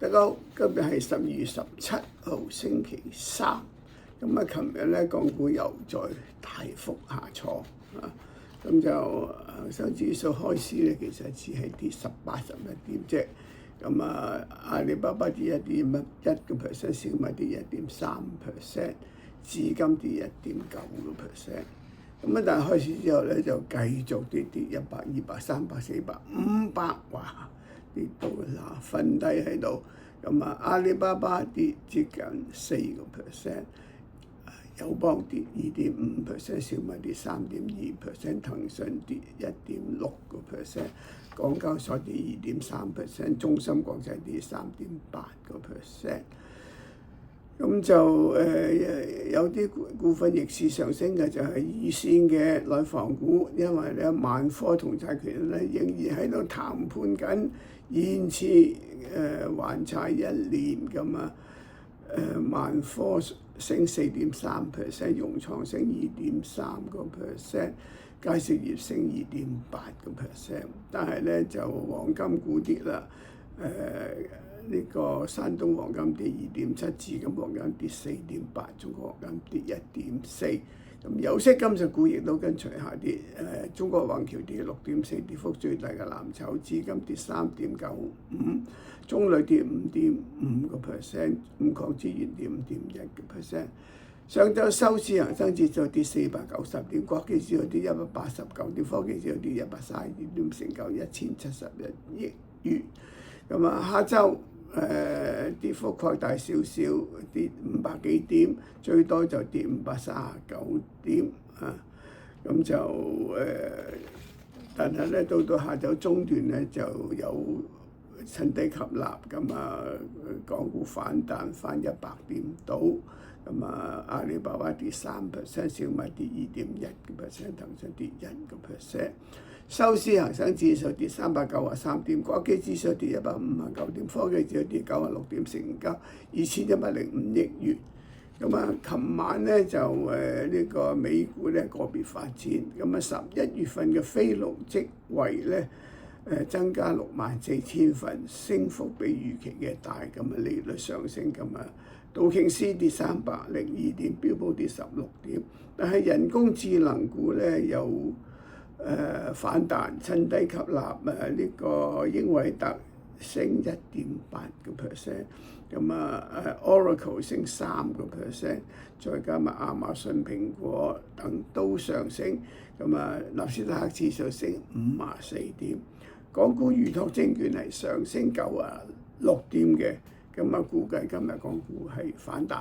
大家好，今日係12月17號星期三。咁啊，琴日咧港股又再大幅下挫啊，咁就恒生指數開市咧，其實只係跌81點啫。咁啊，阿里巴巴跌1.1%，小米跌1.3%，資金跌1.9%。咁啊，但係開市之後咧就繼續跌100、200、300、400、500，哇！跌到嗱瞓低喺度。咁啊，阿里巴巴跌接近4%，友邦跌2.5%，小米跌3.2%，騰訊跌1.6%，港交所跌2.3%，中芯國際跌3.8%。咁就有啲股份逆市上升嘅就係二線嘅內房股，因為咧萬科同債權咧仍然喺度談判緊延遲還債1年咁啊。萬科升4.3%，融創升2.3%，佳兆業升2.8%。但係咧就黃金股跌啦，呢個山東黃金跌2.7%，紫金黃金跌4.8%，中國黃金跌1.4%。咁有色金屬股亦都跟隨下跌，中國宏橋跌6.4%，跌幅最大嘅藍籌紫金跌3.95%，中鋁跌5.5%，五礦資源跌5.1%。上週收市恒生指數跌490點，國企指數跌189點，科技指數跌132點，成交1071億元。咁啊，下週跌幅擴大少少，跌500幾點，最多就跌539點啊。咁就但係咧到下晝中段咧就有趁低吸納，咁啊港股反彈翻100點到，咁啊阿里巴巴跌3%，小米跌2.1%，騰訊跌1%。收市恒生指數跌393點，國企指數跌159點，科技指數跌96點，成交2105億元。咁啊，琴晚咧就呢個美股咧個別發展，咁啊11月份嘅非農職位咧增加64000份，升幅比預期嘅大，咁啊利率上升，咁啊道瓊斯跌302點，標普跌16點，但係人工智能股咧又反彈，趁低吸納呢個英偉達升1.8%，咁啊Oracle 升3%，再加埋亞馬遜、蘋果等都上升，咁啊納斯達克指數升54點，港股預託證券係上升96點嘅，咁啊估計今日港股係反彈。